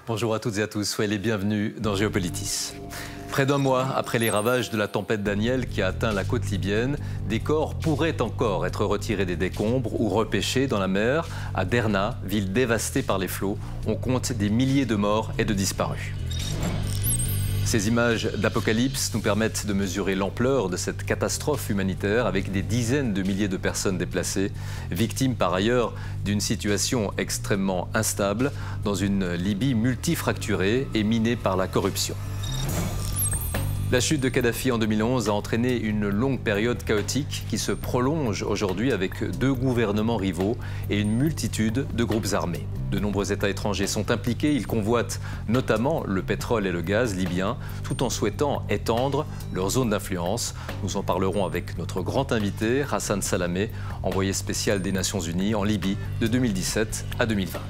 Bonjour à toutes et à tous, soyez les bienvenus dans Géopolitis. Près d'un mois après les ravages de la tempête Daniel qui a atteint la côte libyenne, des corps pourraient encore être retirés des décombres ou repêchés dans la mer. À Derna, ville dévastée par les flots, on compte des milliers de morts et de disparus. Ces images d'apocalypse nous permettent de mesurer l'ampleur de cette catastrophe humanitaire avec des dizaines de milliers de personnes déplacées, victimes par ailleurs d'une situation extrêmement instable dans une Libye multifracturée et minée par la corruption. La chute de Kadhafi en 2011 a entraîné une longue période chaotique qui se prolonge aujourd'hui avec 2 gouvernements rivaux et une multitude de groupes armés. De nombreux États étrangers sont impliqués, ils convoitent notamment le pétrole et le gaz libyen tout en souhaitant étendre leur zone d'influence. Nous en parlerons avec notre grand invité, Hassan Salamé, envoyé spécial des Nations Unies en Libye de 2017 à 2020.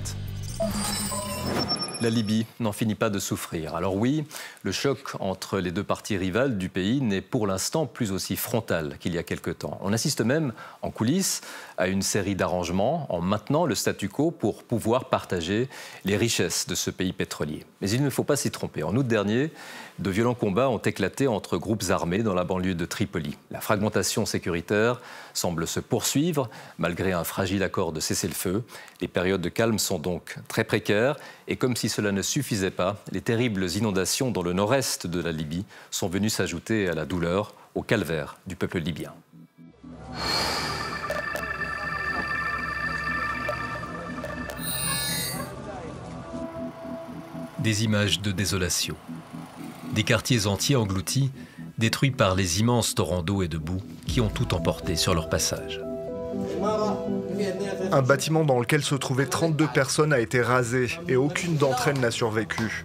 La Libye n'en finit pas de souffrir. Alors oui, le choc entre les 2 parties rivales du pays n'est pour l'instant plus aussi frontal qu'il y a quelque temps. On assiste même en coulisses à une série d'arrangements en maintenant le statu quo pour pouvoir partager les richesses de ce pays pétrolier. Mais il ne faut pas s'y tromper. En août dernier, de violents combats ont éclaté entre groupes armés dans la banlieue de Tripoli. La fragmentation sécuritaire semble se poursuivre malgré un fragile accord de cessez-le-feu. Les périodes de calme sont donc très précaires et comme si cela ne suffisait pas, les terribles inondations dans le nord-est de la Libye sont venues s'ajouter à la douleur, au calvaire du peuple libyen. Des images de désolation. Des quartiers entiers engloutis, détruits par les immenses torrents d'eau et de boue qui ont tout emporté sur leur passage. Un bâtiment dans lequel se trouvaient 32 personnes a été rasé et aucune d'entre elles n'a survécu.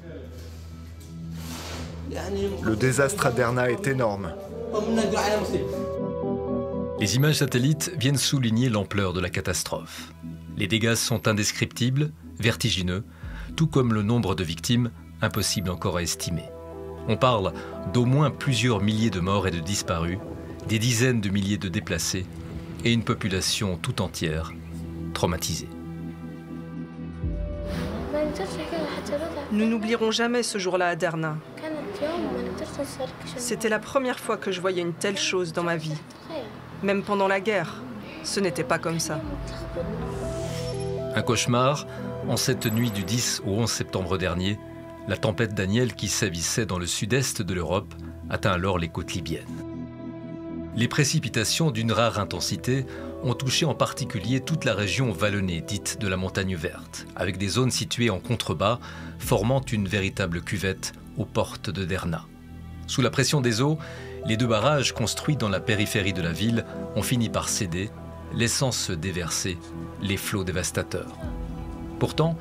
Le désastre à Derna est énorme. Les images satellites viennent souligner l'ampleur de la catastrophe. Les dégâts sont indescriptibles, vertigineux, tout comme le nombre de victimes, impossible encore à estimer. On parle d'au moins plusieurs milliers de morts et de disparus, des dizaines de milliers de déplacés et une population tout entière traumatisée. Nous n'oublierons jamais ce jour-là à Derna. C'était la première fois que je voyais une telle chose dans ma vie. Même pendant la guerre, ce n'était pas comme ça. Un cauchemar, en cette nuit du 10 au 11 septembre dernier, la tempête Daniel qui sévissait dans le sud-est de l'Europe atteint alors les côtes libyennes. Les précipitations d'une rare intensité ont touché en particulier toute la région vallonnée dite de la Montagne Verte, avec des zones situées en contrebas formant une véritable cuvette aux portes de Derna. Sous la pression des eaux, les 2 barrages construits dans la périphérie de la ville ont fini par céder, laissant se déverser les flots dévastateurs. Pourtant,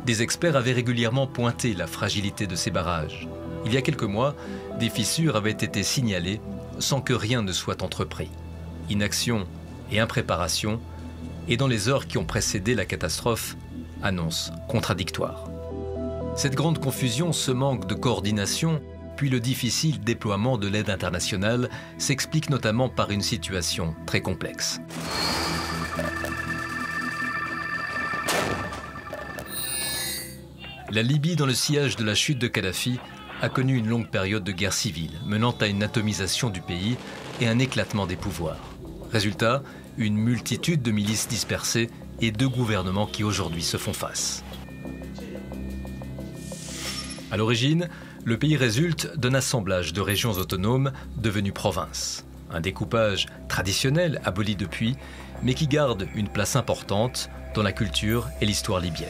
des experts avaient régulièrement pointé la fragilité de ces barrages. Il y a quelques mois, des fissures avaient été signalées sans que rien ne soit entrepris. Inaction et impréparation, et dans les heures qui ont précédé la catastrophe, annonces contradictoires. Cette grande confusion, ce manque de coordination, puis le difficile déploiement de l'aide internationale s'explique notamment par une situation très complexe. La Libye, dans le sillage de la chute de Kadhafi, a connu une longue période de guerre civile, menant à une atomisation du pays et un éclatement des pouvoirs. Résultat, une multitude de milices dispersées et 2 gouvernements qui aujourd'hui se font face. À l'origine, le pays résulte d'un assemblage de régions autonomes devenues provinces. Un découpage traditionnel aboli depuis, mais qui garde une place importante dans la culture et l'histoire libyenne.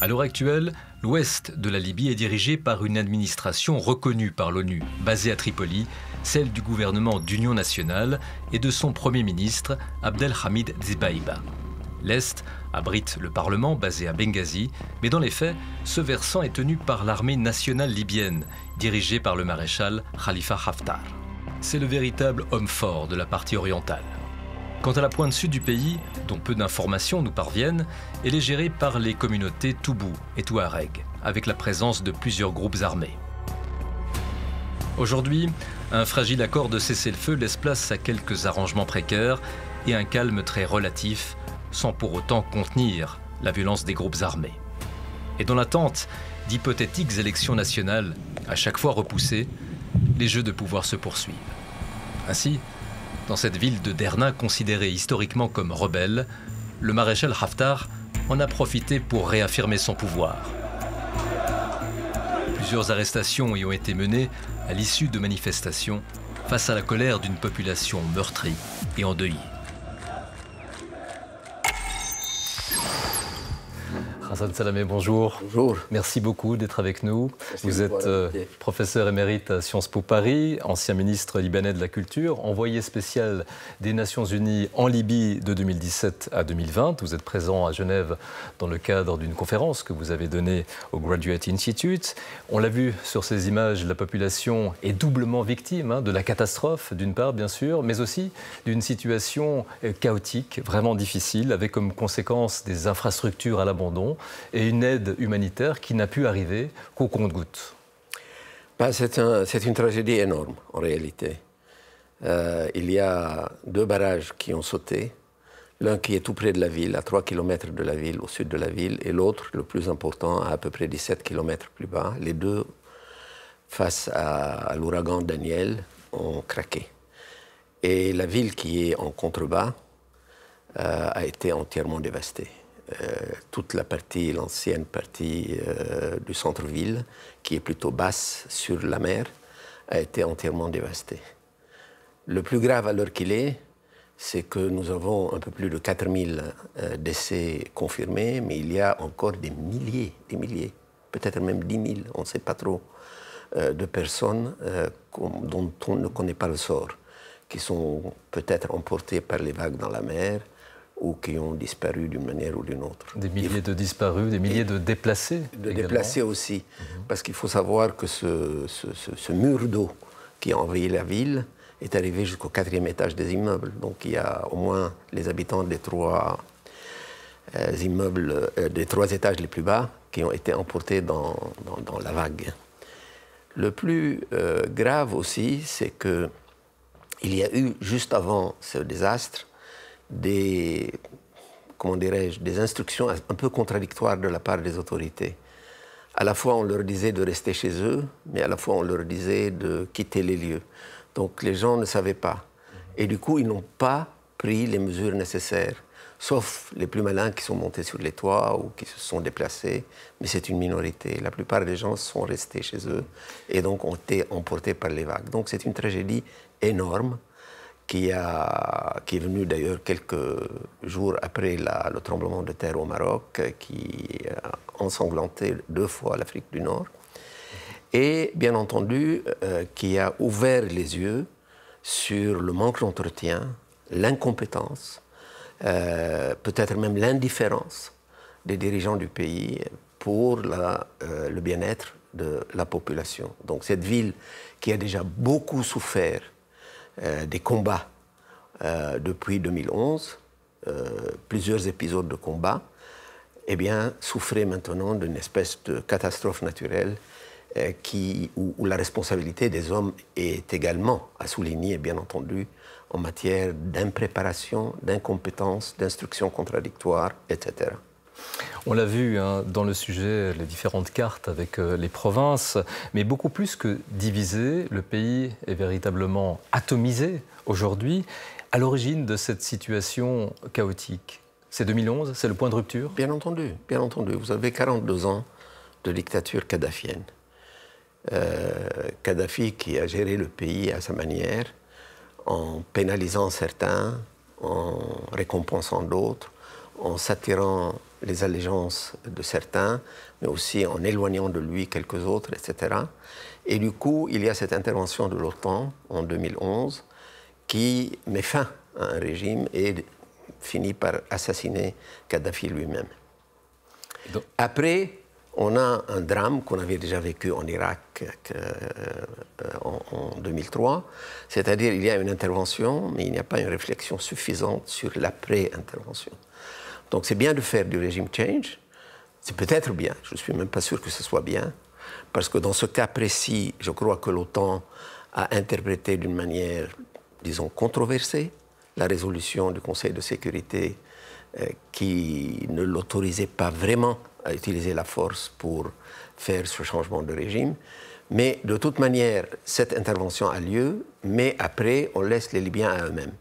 À l'heure actuelle, l'ouest de la Libye est dirigé par une administration reconnue par l'ONU, basée à Tripoli, celle du gouvernement d'union nationale et de son Premier ministre, Abdelhamid Dbeibeh. L'Est abrite le Parlement, basé à Benghazi, mais dans les faits, ce versant est tenu par l'armée nationale libyenne, dirigée par le maréchal Khalifa Haftar. C'est le véritable homme fort de la partie orientale. Quant à la pointe sud du pays, dont peu d'informations nous parviennent, elle est gérée par les communautés Toubou et Touareg, avec la présence de plusieurs groupes armés. Aujourd'hui, un fragile accord de cessez-le-feu laisse place à quelques arrangements précaires et un calme très relatif, sans pour autant contenir la violence des groupes armés. Et dans l'attente d'hypothétiques élections nationales, à chaque fois repoussées, les jeux de pouvoir se poursuivent. Ainsi, dans cette ville de Derna considérée historiquement comme rebelle, le maréchal Haftar en a profité pour réaffirmer son pouvoir. Plusieurs arrestations y ont été menées à l'issue de manifestations face à la colère d'une population meurtrie et endeuillée. Hassan Salamé, bonjour. Bonjour. Merci beaucoup d'être avec nous. Merci. Vous êtes professeur émérite à Sciences Po Paris, ancien ministre libanais de la Culture, envoyé spécial des Nations Unies en Libye de 2017 à 2020. Vous êtes présent à Genève dans le cadre d'une conférence que vous avez donnée au Graduate Institute. On l'a vu sur ces images, la population est doublement victime de la catastrophe, d'une part bien sûr, mais aussi d'une situation chaotique, vraiment difficile, avec comme conséquence des infrastructures à l'abandon et une aide humanitaire qui n'a pu arriver qu'au compte-gouttes. C'est une tragédie énorme, en réalité. Il y a 2 barrages qui ont sauté. L'un qui est tout près de la ville, à 3 km de la ville, au sud de la ville, et l'autre, le plus important, à peu près 17 km plus bas. Les 2, face à l'ouragan Daniel, ont craqué. Et la ville qui est en contrebas a été entièrement dévastée. Toute la partie, l'ancienne partie du centre-ville, qui est plutôt basse sur la mer, a été entièrement dévastée. Le plus grave à l'heure qu'il est, c'est que nous avons un peu plus de 4000 décès confirmés, mais il y a encore des milliers, peut-être même 10 000, on ne sait pas trop, de personnes dont on ne connaît pas le sort, qui sont peut-être emportées par les vagues dans la mer, ou qui ont disparu d'une manière ou d'une autre. Des milliers de disparus, des milliers de déplacés. Déplacés aussi, parce qu'il faut savoir que ce mur d'eau qui a envahi la ville est arrivé jusqu'au 4e étage des immeubles. Donc il y a au moins les habitants des 3 immeubles, des 3 étages les plus bas qui ont été emportés dans la vague. Le plus grave aussi, c'est qu'il y a eu, juste avant ce désastre, des instructions un peu contradictoires de la part des autorités. À la fois, on leur disait de rester chez eux, mais à la fois, on leur disait de quitter les lieux. Donc, les gens ne savaient pas. Et du coup, ils n'ont pas pris les mesures nécessaires, sauf les plus malins qui sont montés sur les toits ou qui se sont déplacés, mais c'est une minorité. La plupart des gens sont restés chez eux et donc ont été emportés par les vagues. Donc, c'est une tragédie énorme, qui est venu d'ailleurs quelques jours après le tremblement de terre au Maroc, qui a ensanglanté 2 fois l'Afrique du Nord, et bien entendu qui a ouvert les yeux sur le manque d'entretien, l'incompétence, peut-être même l'indifférence des dirigeants du pays pour le bien-être de la population. Donc cette ville qui a déjà beaucoup souffert des combats depuis 2011, plusieurs épisodes de combats, eh bien, souffrait maintenant d'une espèce de catastrophe naturelle où la responsabilité des hommes est également à souligner, bien entendu, en matière d'impréparation, d'incompétence, d'instructions contradictoires, etc. On l'a vu dans le sujet, les différentes cartes avec les provinces, mais beaucoup plus que divisé, le pays est véritablement atomisé aujourd'hui. À l'origine de cette situation chaotique, c'est 2011, c'est le point de rupture? Bien entendu, bien entendu. Vous avez 42 ans de dictature kadhafienne. Kadhafi qui a géré le pays à sa manière, en pénalisant certains, en récompensant d'autres, en s'attirant les allégeances de certains, mais aussi en éloignant de lui quelques autres, etc. Et du coup, il y a cette intervention de l'OTAN en 2011 qui met fin à un régime et finit par assassiner Kadhafi lui-même. Après, on a un drame qu'on avait déjà vécu en Irak en 2003, c'est-à-dire il y a une intervention, mais il n'y a pas une réflexion suffisante sur l'après-intervention. Donc c'est bien de faire du régime change, c'est peut-être bien, je ne suis même pas sûr que ce soit bien, parce que dans ce cas précis, je crois que l'OTAN a interprété d'une manière, disons, controversée la résolution du Conseil de sécurité qui ne l'autorisait pas vraiment à utiliser la force pour faire ce changement de régime. Mais de toute manière, cette intervention a lieu, mais après, on laisse les Libyens à eux-mêmes.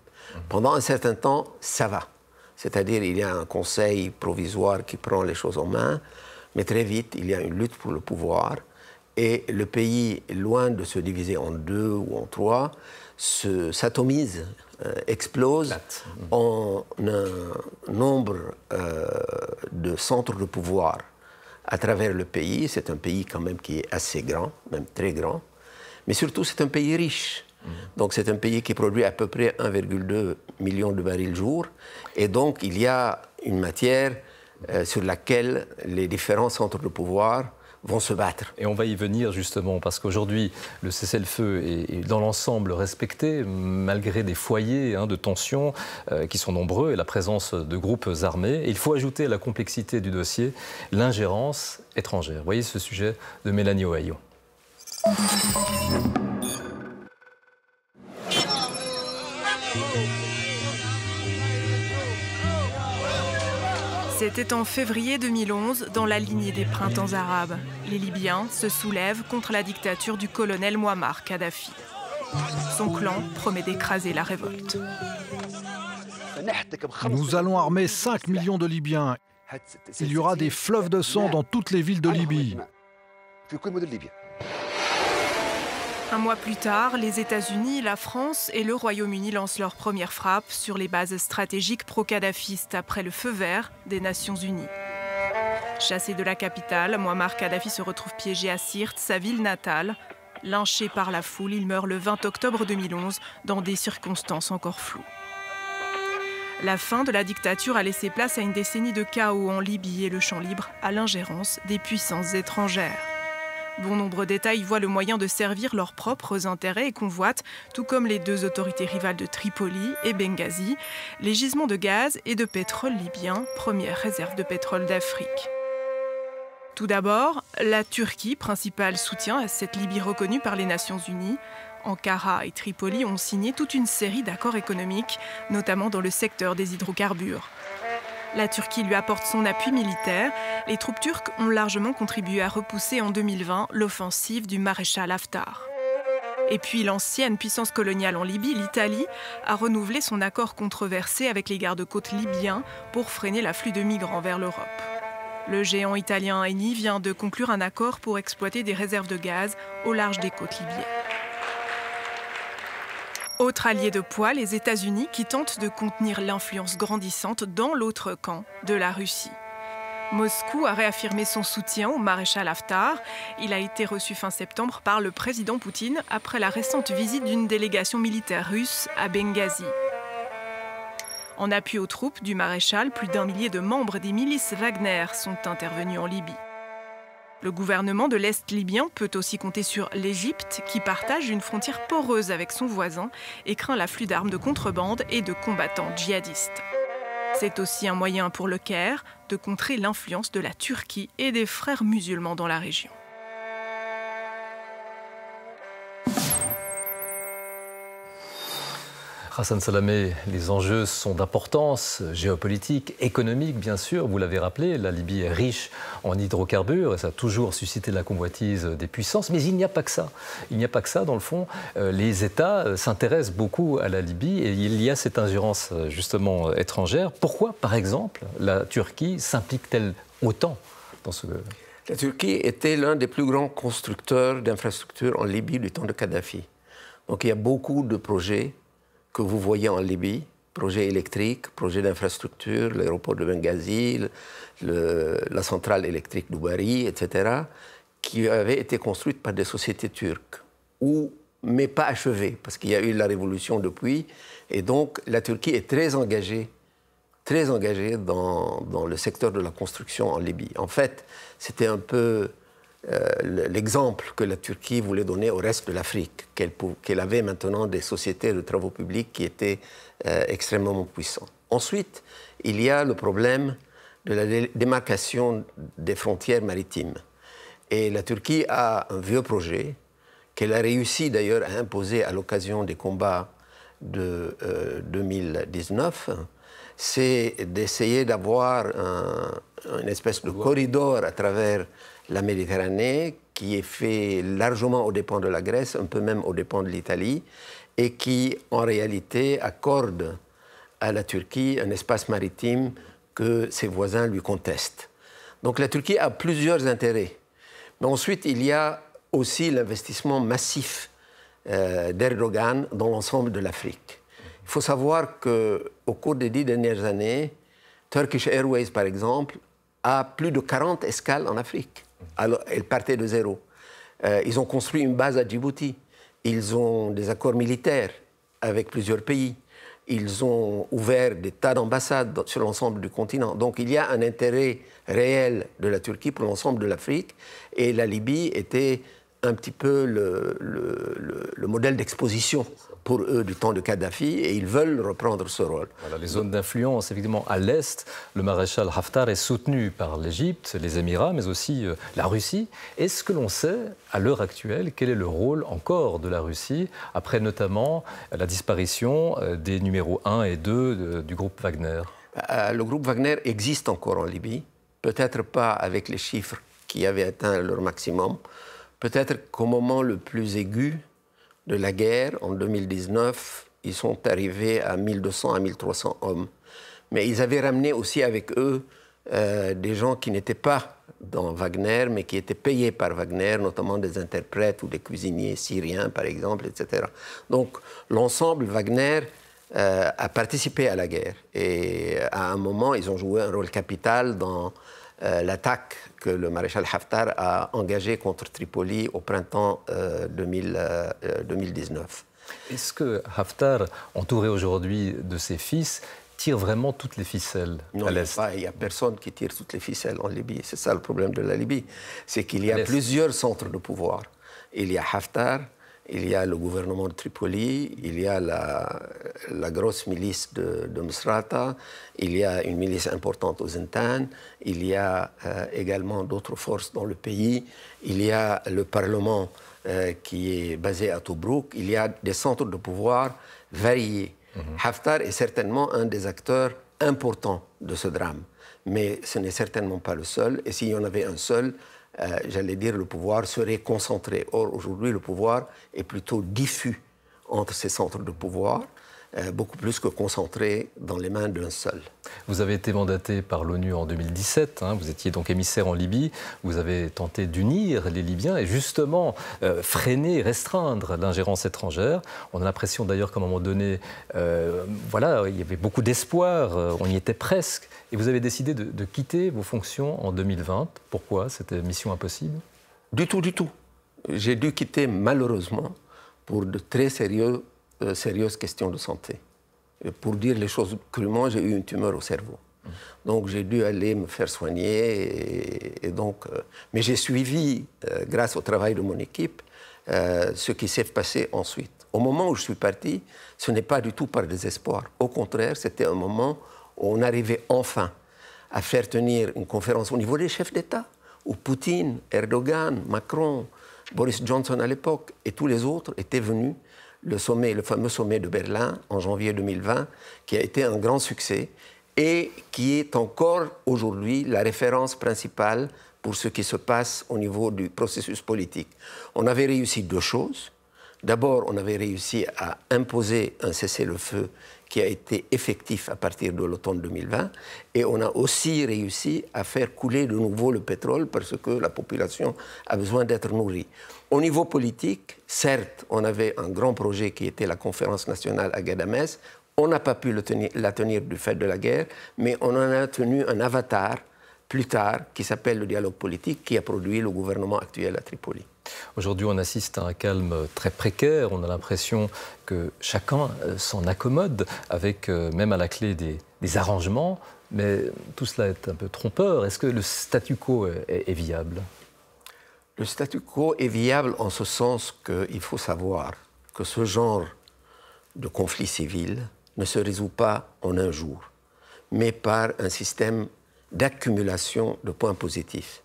Pendant un certain temps, ça va. C'est-à-dire, il y a un conseil provisoire qui prend les choses en main, mais très vite, il y a une lutte pour le pouvoir. Et le pays, loin de se diviser en deux ou en trois, s'atomise, explose en un nombre de centres de pouvoir à travers le pays. C'est un pays quand même qui est assez grand, même très grand. Mais surtout, c'est un pays riche. Donc c'est un pays qui produit à peu près 1,2 million de barils jour. Et donc il y a une matière sur laquelle les différents centres de pouvoir vont se battre. Et on va y venir justement, parce qu'aujourd'hui, le cessez-le-feu est dans l'ensemble respecté, malgré des foyers de tension qui sont nombreux et la présence de groupes armés. Et il faut ajouter à la complexité du dossier l'ingérence étrangère. Voyez ce sujet de Mélanie Ohayo. C'était en février 2011, dans la lignée des printemps arabes. Les Libyens se soulèvent contre la dictature du colonel Mouammar Kadhafi. Son clan promet d'écraser la révolte. Nous allons armer 5 millions de Libyens. Il y aura des fleuves de sang dans toutes les villes de Libye. Un mois plus tard, les États-Unis, la France et le Royaume-Uni lancent leur première frappe sur les bases stratégiques pro-kadhafistes après le feu vert des Nations Unies. Chassé de la capitale, Mouammar Kadhafi se retrouve piégé à Sirte, sa ville natale. Lynché par la foule, il meurt le 20 octobre 2011 dans des circonstances encore floues. La fin de la dictature a laissé place à une décennie de chaos en Libye et le champ libre à l'ingérence des puissances étrangères. Bon nombre d'États y voient le moyen de servir leurs propres intérêts et convoitent, tout comme les deux autorités rivales de Tripoli et Benghazi, les gisements de gaz et de pétrole libyens, première réserve de pétrole d'Afrique. Tout d'abord, la Turquie, principal soutien à cette Libye reconnue par les Nations Unies. Ankara et Tripoli ont signé toute une série d'accords économiques, notamment dans le secteur des hydrocarbures. La Turquie lui apporte son appui militaire. Les troupes turques ont largement contribué à repousser en 2020 l'offensive du maréchal Haftar. Et puis l'ancienne puissance coloniale en Libye, l'Italie, a renouvelé son accord controversé avec les gardes-côtes libyens pour freiner l'afflux de migrants vers l'Europe. Le géant italien Eni vient de conclure un accord pour exploiter des réserves de gaz au large des côtes libyennes. Autre allié de poids, les États-Unis qui tentent de contenir l'influence grandissante dans l'autre camp de la Russie. Moscou a réaffirmé son soutien au maréchal Haftar. Il a été reçu fin septembre par le président Poutine après la récente visite d'une délégation militaire russe à Benghazi. En appui aux troupes du maréchal, plus d'1 millier de membres des milices Wagner sont intervenus en Libye. Le gouvernement de l'Est libyen peut aussi compter sur l'Égypte, qui partage une frontière poreuse avec son voisin et craint l'afflux d'armes de contrebande et de combattants djihadistes. C'est aussi un moyen pour le Caire de contrer l'influence de la Turquie et des frères musulmans dans la région. Hassan Salamé, les enjeux sont d'importance géopolitique, économique bien sûr, vous l'avez rappelé, la Libye est riche en hydrocarbures et ça a toujours suscité la convoitise des puissances, mais il n'y a pas que ça. Il n'y a pas que ça, dans le fond, les États s'intéressent beaucoup à la Libye et il y a cette ingérence justement étrangère. Pourquoi, par exemple, la Turquie s'implique-t-elle autant dans ce... La Turquie était l'un des plus grands constructeurs d'infrastructures en Libye du temps de Kadhafi. Donc il y a beaucoup de projets que vous voyez en Libye, projets électriques, projets d'infrastructure, l'aéroport de Benghazi, la centrale électrique d'Oubari, etc., qui avaient été construites par des sociétés turques, mais pas achevées, parce qu'il y a eu la révolution depuis, et donc la Turquie est très engagée dans le secteur de la construction en Libye. En fait, c'était un peu l'exemple que la Turquie voulait donner au reste de l'Afrique, qu'elle avait maintenant des sociétés de travaux publics qui étaient extrêmement puissantes. Ensuite, il y a le problème de la démarcation des frontières maritimes. Et la Turquie a un vieux projet qu'elle a réussi d'ailleurs à imposer à l'occasion des combats de 2019. c'est d'essayer d'avoir une espèce de corridor à travers la Méditerranée qui est fait largement aux dépens de la Grèce, un peu même aux dépens de l'Italie, et qui, en réalité, accorde à la Turquie un espace maritime que ses voisins lui contestent. Donc la Turquie a plusieurs intérêts. Mais ensuite, il y a aussi l'investissement massif d'Erdogan dans l'ensemble de l'Afrique. Il faut savoir qu'au cours des 10 dernières années, Turkish Airways, par exemple, a plus de 40 escales en Afrique. Alors, elle partait de zéro. Ils ont construit une base à Djibouti. Ils ont des accords militaires avec plusieurs pays. Ils ont ouvert des tas d'ambassades sur l'ensemble du continent. Donc il y a un intérêt réel de la Turquie pour l'ensemble de l'Afrique. Et la Libye était un petit peu le modèle d'exposition pour eux du temps de Kadhafi, et ils veulent reprendre ce rôle. Voilà, les zones d'influence, évidemment, à l'est, le maréchal Haftar est soutenu par l'Égypte, les Émirats, mais aussi la Russie. Est-ce que l'on sait, à l'heure actuelle, quel est le rôle encore de la Russie, après notamment la disparition des numéros 1 et 2 du groupe Wagner? Le groupe Wagner existe encore en Libye, peut-être pas avec les chiffres qui avaient atteint leur maximum, peut-être qu'au moment le plus aigu de la guerre, en 2019, ils sont arrivés à 1200 à 1300 hommes. Mais ils avaient ramené aussi avec eux des gens qui n'étaient pas dans Wagner, mais qui étaient payés par Wagner, notamment des interprètes ou des cuisiniers syriens, par exemple, etc. Donc l'ensemble Wagner a participé à la guerre. Et à un moment, ils ont joué un rôle capital dans l'attaque que le maréchal Haftar a engagée contre Tripoli au printemps 2019. Est-ce que Haftar, entouré aujourd'hui de ses fils, tire vraiment toutes les ficelles à l'Est? Non, il n'y a personne qui tire toutes les ficelles en Libye. C'est ça le problème de la Libye. C'est qu'il y a plusieurs centres de pouvoir. Il y a Haftar, il y a le gouvernement de Tripoli, il y a la grosse milice de Misrata, il y a une milice importante aux Zintan, il y a également d'autres forces dans le pays, il y a le Parlement qui est basé à Tobrouk, il y a des centres de pouvoir variés. Haftar est certainement un des acteurs importants de ce drame, mais ce n'est certainement pas le seul, et s'il y en avait un seul, j'allais dire, le pouvoir serait concentré. Or, aujourd'hui, le pouvoir est plutôt diffus entre ces centres de pouvoir, beaucoup plus que concentré dans les mains d'un seul. Vous avez été mandaté par l'ONU en 2017, vous étiez donc émissaire en Libye, vous avez tenté d'unir les Libyens et justement freiner, restreindre l'ingérence étrangère. On a l'impression d'ailleurs qu'à un moment donné, voilà, il y avait beaucoup d'espoir, on y était presque, et vous avez décidé de quitter vos fonctions en 2020. Pourquoi? C'était mission impossible? Du tout, du tout. J'ai dû quitter malheureusement pour de très sérieuses questions de santé. Et pour dire les choses crûment, j'ai eu une tumeur au cerveau. Donc j'ai dû aller me faire soigner. Mais j'ai suivi, grâce au travail de mon équipe, ce qui s'est passé ensuite. Au moment où je suis parti, ce n'est pas du tout par désespoir. Au contraire, c'était un moment où on arrivait enfin à faire tenir une conférence au niveau des chefs d'État, où Poutine, Erdogan, Macron, Boris Johnson à l'époque et tous les autres étaient venus. Le fameux sommet de Berlin en janvier 2020, qui a été un grand succès et qui est encore aujourd'hui la référence principale pour ce qui se passe au niveau du processus politique. On avait réussi deux choses. D'abord, on avait réussi à imposer un cessez-le-feu qui a été effectif à partir de l'automne 2020. Et on a aussi réussi à faire couler de nouveau le pétrole parce que la population a besoin d'être nourrie. Au niveau politique, certes, on avait un grand projet qui était la conférence nationale à Ghadamès. On n'a pas pu la tenir du fait de la guerre, mais on en a tenu un avatar plus tard qui s'appelle le dialogue politique qui a produit le gouvernement actuel à Tripoli. Aujourd'hui, on assiste à un calme très précaire. On a l'impression que chacun s'en accommode, avec même à la clé des arrangements. Mais tout cela est un peu trompeur. Est-ce que le statu quo est viable? Le statu quo est viable en ce sens qu'il faut savoir que ce genre de conflit civil ne se résout pas en un jour, mais par un système d'accumulation de points positifs.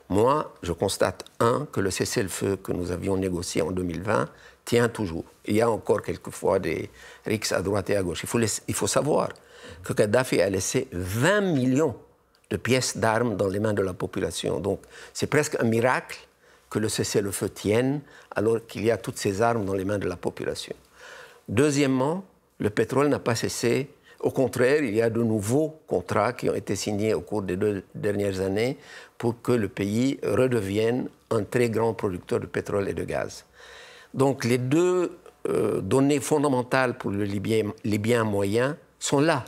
Moi, je constate, que le cessez-le-feu que nous avions négocié en 2020 tient toujours. Il y a encore quelquefois des rixes à droite et à gauche. Il faut savoir que Kadhafi a laissé 20 millions de pièces d'armes dans les mains de la population. Donc c'est presque un miracle que le cessez-le-feu tienne alors qu'il y a toutes ces armes dans les mains de la population. Deuxièmement, le pétrole n'a pas cessé. Au contraire, il y a de nouveaux contrats qui ont été signés au cours des 2 dernières années pour que le pays redevienne un très grand producteur de pétrole et de gaz. Donc les deux données fondamentales pour le Libyen moyen sont là.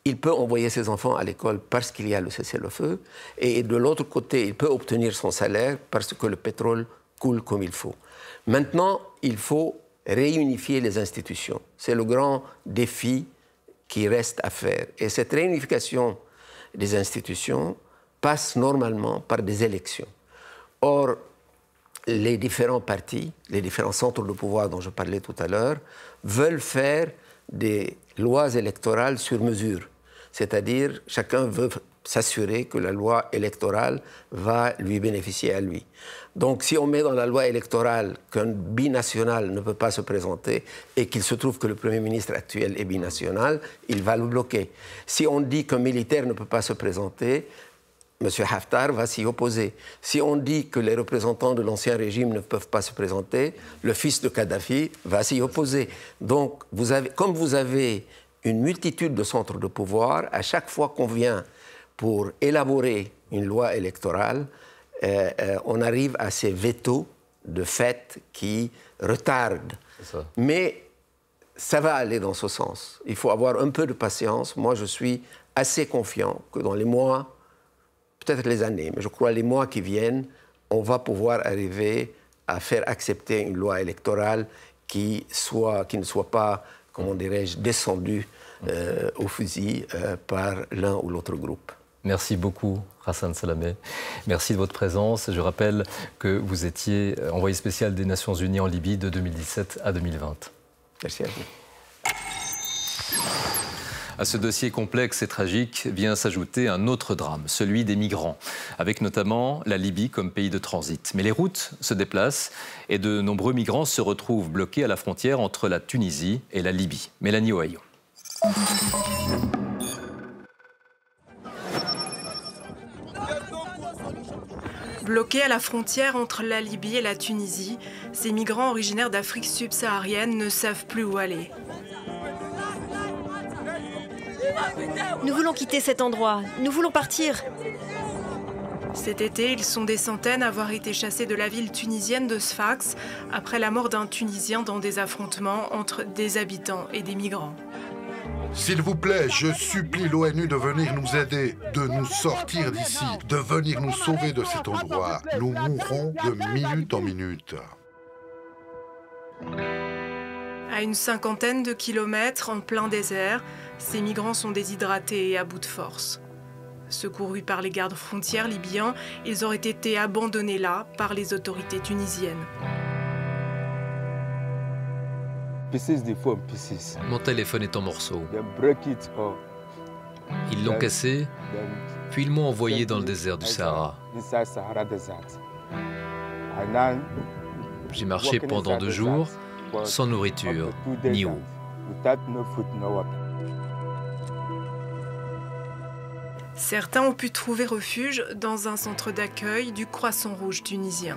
Il peut envoyer ses enfants à l'école parce qu'il y a le cessez-le-feu, et de l'autre côté, il peut obtenir son salaire parce que le pétrole coule comme il faut. Maintenant, il faut réunifier les institutions. C'est le grand défi qui reste à faire. Et cette réunification des institutions passe normalement par des élections. Or, les différents partis, les différents centres de pouvoir dont je parlais tout à l'heure, veulent faire des lois électorales sur mesure. C'est-à-dire, chacun veut s'assurer que la loi électorale va lui bénéficier à lui. Donc, si on met dans la loi électorale qu'un binational ne peut pas se présenter et qu'il se trouve que le Premier ministre actuel est binational, il va le bloquer. Si on dit qu'un militaire ne peut pas se présenter, M. Haftar va s'y opposer. Si on dit que les représentants de l'ancien régime ne peuvent pas se présenter, le fils de Kadhafi va s'y opposer. Donc, comme vous avez une multitude de centres de pouvoir, à chaque fois qu'on vient pour élaborer une loi électorale, on arrive à ces vétos de fait qui retardent. Mais ça va aller dans ce sens. Il faut avoir un peu de patience. Moi, je suis assez confiant que dans les mois, peut-être les années, mais je crois les mois qui viennent, on va pouvoir arriver à faire accepter une loi électorale qui ne soit pas, comment dirais-je, descendue au fusil par l'un ou l'autre groupe. Merci beaucoup, Hassan Salamé. Merci de votre présence. Je rappelle que vous étiez envoyé spécial des Nations Unies en Libye de 2017 à 2020. Merci à vous. À ce dossier complexe et tragique vient s'ajouter un autre drame, celui des migrants, avec notamment la Libye comme pays de transit. Mais les routes se déplacent et de nombreux migrants se retrouvent bloqués à la frontière entre la Tunisie et la Libye. Mélanie Ohayo. Bloqués à la frontière entre la Libye et la Tunisie, ces migrants originaires d'Afrique subsaharienne ne savent plus où aller. Nous voulons quitter cet endroit. Nous voulons partir. Cet été, ils sont des centaines à avoir été chassés de la ville tunisienne de Sfax après la mort d'un Tunisien dans des affrontements entre des habitants et des migrants. S'il vous plaît, je supplie l'ONU de venir nous aider, de nous sortir d'ici, de venir nous sauver de cet endroit. Nous mourrons de minute en minute. À une 50aine de kilomètres, en plein désert, ces migrants sont déshydratés et à bout de force. Secourus par les gardes frontières libyens, ils auraient été abandonnés là par les autorités tunisiennes. Mon téléphone est en morceaux. Ils l'ont cassé, puis ils m'ont envoyé dans le désert du Sahara. J'ai marché pendant 2 jours, sans nourriture, ni eau. Certains ont pu trouver refuge dans un centre d'accueil du Croissant Rouge tunisien.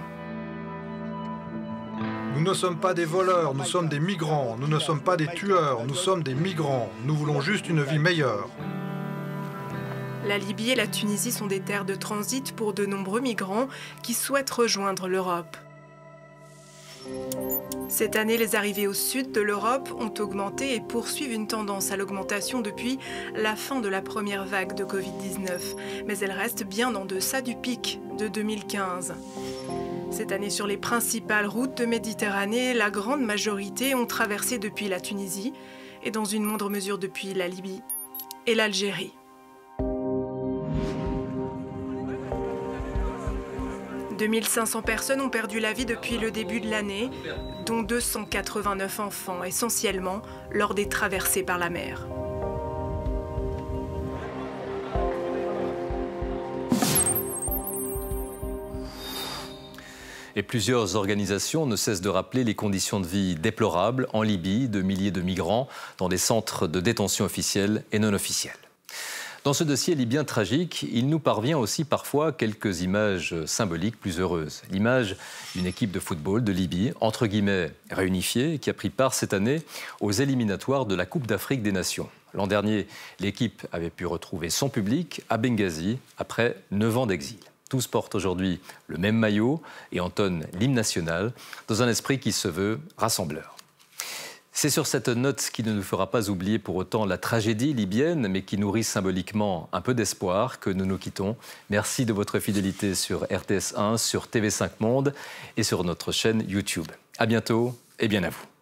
Nous ne sommes pas des voleurs, nous sommes des migrants. Nous ne sommes pas des tueurs, nous sommes des migrants. Nous voulons juste une vie meilleure. La Libye et la Tunisie sont des terres de transit pour de nombreux migrants qui souhaitent rejoindre l'Europe. Cette année, les arrivées au sud de l'Europe ont augmenté et poursuivent une tendance à l'augmentation depuis la fin de la première vague de Covid-19. Mais elles restent bien en deçà du pic de 2015. Cette année, sur les principales routes de Méditerranée, la grande majorité ont traversé depuis la Tunisie et dans une moindre mesure depuis la Libye et l'Algérie. « 2500 personnes ont perdu la vie depuis le début de l'année, dont 289 enfants, essentiellement lors des traversées par la mer. Et plusieurs organisations ne cessent de rappeler les conditions de vie déplorables en Libye de milliers de migrants dans des centres de détention officiels et non officiels. Dans ce dossier libyen tragique, il nous parvient aussi parfois quelques images symboliques plus heureuses. L'image d'une équipe de football de Libye, entre guillemets réunifiée, qui a pris part cette année aux éliminatoires de la Coupe d'Afrique des Nations. L'an dernier, l'équipe avait pu retrouver son public à Benghazi après 9 ans d'exil. Tous portent aujourd'hui le même maillot et entonnent l'hymne national dans un esprit qui se veut rassembleur. C'est sur cette note qui ne nous fera pas oublier pour autant la tragédie libyenne, mais qui nourrit symboliquement un peu d'espoir, que nous nous quittons. Merci de votre fidélité sur RTS 1, sur TV5 Monde et sur notre chaîne YouTube. À bientôt et bien à vous.